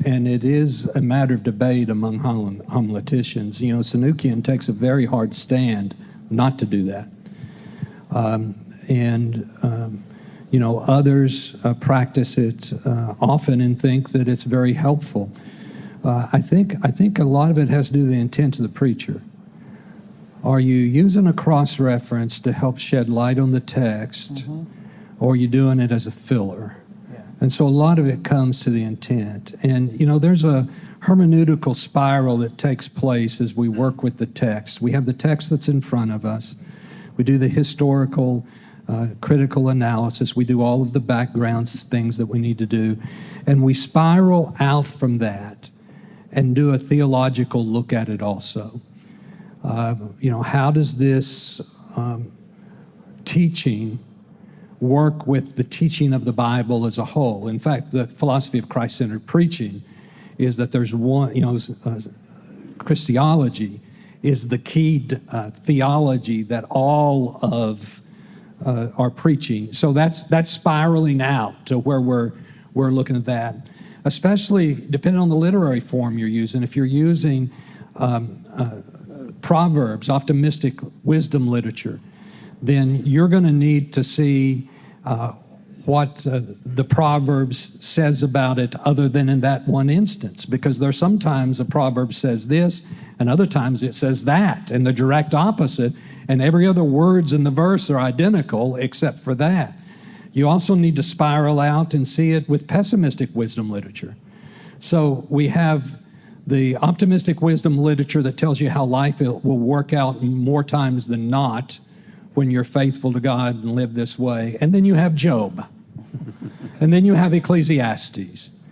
and it is a matter of debate among homileticians. Sanukian takes a very hard stand not to do that. Others practice it often and think that it's very helpful. I think a lot of it has to do with the intent of the preacher. Are you using a cross-reference to help shed light on the text, or are you doing it as a filler? Yeah. And so a lot of it comes to the intent. And, there's a hermeneutical spiral that takes place as we work with the text. We have the text that's in front of us. We do the historical, critical analysis. We do all of the backgrounds, things that we need to do. And we spiral out from that and do a theological look at it also. How does this teaching work with the teaching of the Bible as a whole? In fact, the philosophy of Christ-centered preaching is that there's one, Christology is the key theology that all of our preaching. So that's spiraling out to where we're looking at that, especially depending on the literary form you're using. If you're using Proverbs, optimistic wisdom literature, then you're going to need to see what the Proverbs says about it other than in that one instance, because there's sometimes a proverb says this and other times it says that, and the direct opposite, and every other words in the verse are identical except for that. You also need to spiral out and see it with pessimistic wisdom literature. So we have the optimistic wisdom literature that tells you how life will work out more times than not when you're faithful to God and live this way. And then you have Job. And then you have Ecclesiastes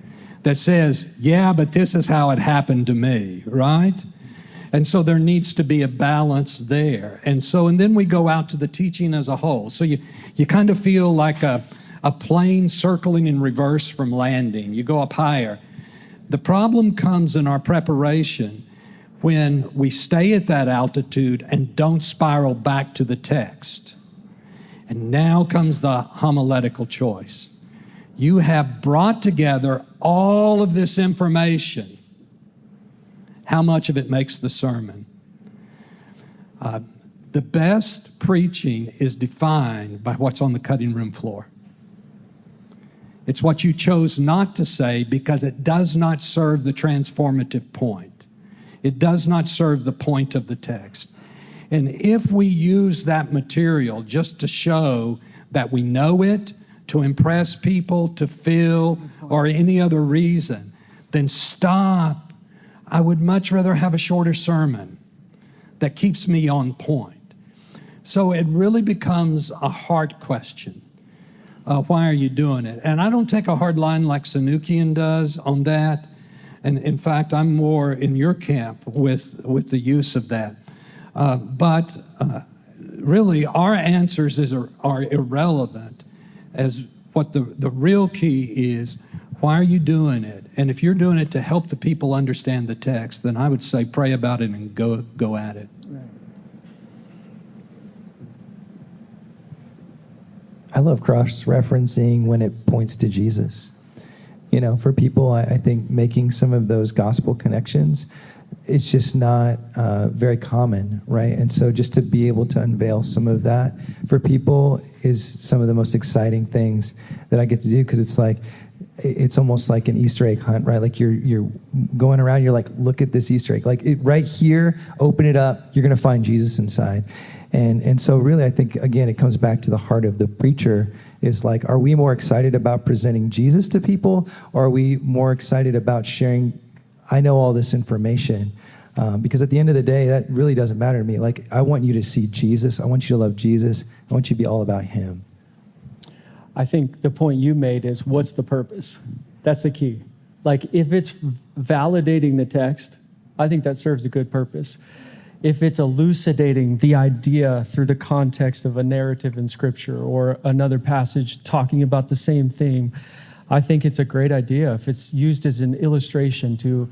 that says, yeah, but this is how it happened to me, right? And so there needs to be a balance there. And then we go out to the teaching as a whole. So you kind of feel like a plane circling in reverse from landing. You go up higher. The problem comes in our preparation when we stay at that altitude and don't spiral back to the text. And now comes the homiletical choice. You have brought together all of this information. How much of it makes the sermon? The best preaching is defined by what's on the cutting room floor. It's what you chose not to say because it does not serve the transformative point. It does not serve the point of the text. And if we use that material just to show that we know it, to impress people, to feel, or any other reason, then stop. I would much rather have a shorter sermon that keeps me on point. So it really becomes a heart question. Why are you doing it? And I don't take a hard line like Sanukian does on that. And in fact, I'm more in your camp with the use of that. But really, our answers are irrelevant as what the real key is. Why are you doing it? And if you're doing it to help the people understand the text, then I would say pray about it and go at it. Right. I love cross-referencing when it points to Jesus. For people, I think making some of those gospel connections, it's just not very common, right? And so just to be able to unveil some of that for people is some of the most exciting things that I get to do, because it's almost like an Easter egg hunt, right? Like you're going around, you're like, look at this Easter egg. Like right here, open it up, you're going to find Jesus inside. And so really, I think, again, it comes back to the heart of the preacher is like, are we more excited about presenting Jesus to people, or are we more excited about sharing, I know all this information? Because at the end of the day, that really doesn't matter to me. Like, I want you to see Jesus. I want you to love Jesus. I want you to be all about him. I think the point you made is, what's the purpose? That's the key. Like, if it's validating the text, I think that serves a good purpose. If it's elucidating the idea through the context of a narrative in Scripture or another passage talking about the same theme, I think it's a great idea. If it's used as an illustration to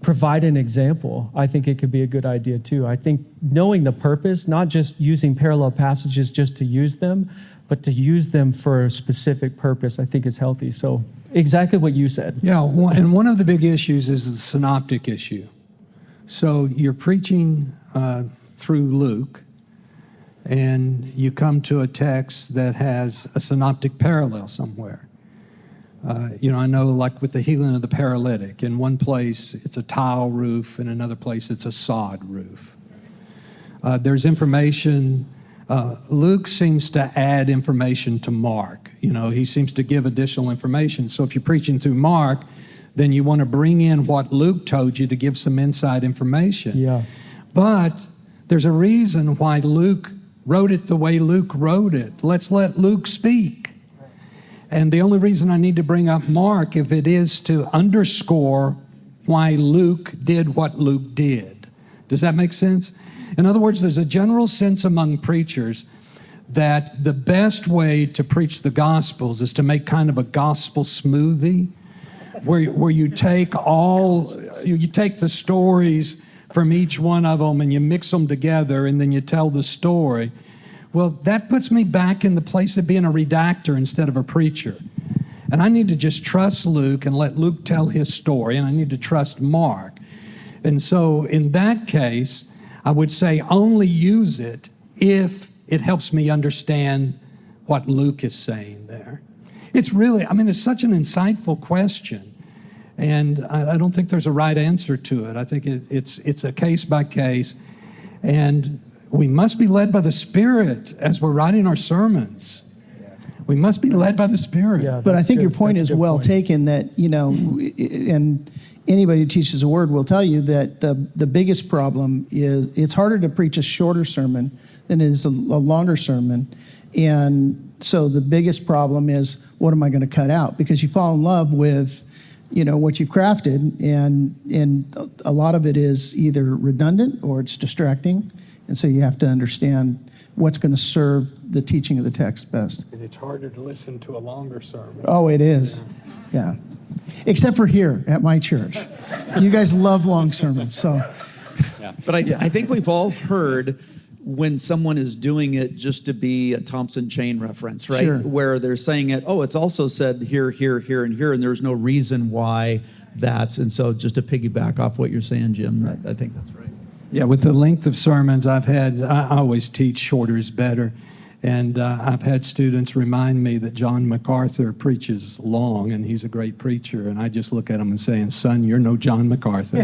provide an example, I think it could be a good idea too. I think knowing the purpose, not just using parallel passages just to use them, but to use them for a specific purpose, I think is healthy. So Exactly what you said. Yeah, and one of the big issues is the synoptic issue. So you're preaching through Luke, and you come to a text that has a synoptic parallel somewhere. I know, like with the healing of the paralytic, in one place it's a tile roof, in another place it's a sod roof. There's information. Luke seems to add information to Mark. He seems to give additional information. So if you're preaching through Mark, then you want to bring in what Luke told you to give some inside information. Yeah. But there's a reason why Luke wrote it the way Luke wrote it. Let's let Luke speak. And the only reason I need to bring up Mark, if it is to underscore why Luke did what Luke did. Does that make sense? In other words, there's a general sense among preachers that the best way to preach the Gospels is to make kind of a gospel smoothie, where you take the stories from each one of them and you mix them together and then you tell the story. Well, that puts me back in the place of being a redactor instead of a preacher. And I need to just trust Luke and let Luke tell his story, and I need to trust Mark. And so in that case, I would say only use it if it helps me understand what Luke is saying there. It's really, it's such an insightful question. And I don't think there's a right answer to it. I think it's a case by case. And we must be led by the Spirit as we're writing our sermons. We must be led by the Spirit. Yeah, but I think your point is well taken, that, and anybody who teaches the Word will tell you that the biggest problem is it's harder to preach a shorter sermon than it is a longer sermon. And so the biggest problem is, what am I going to cut out? Because you fall in love with, what you've crafted, and a lot of it is either redundant or it's distracting. And so you have to understand what's going to serve the teaching of the text best. And it's harder to listen to a longer sermon. Oh, it is. Yeah. Except for here at my church. You guys love long sermons, so. Yeah. But I think we've all heard when someone is doing it just to be a Thompson chain reference, right? Sure. Where they're saying it, it's also said here, here, here, and here, and there's no reason why that's. And so just to piggyback off what you're saying, Jim, I think that's right. Yeah, with the length of sermons I always teach shorter is better. And I've had students remind me that John MacArthur preaches long, and he's a great preacher. And I just look at him and say, son, you're no John MacArthur.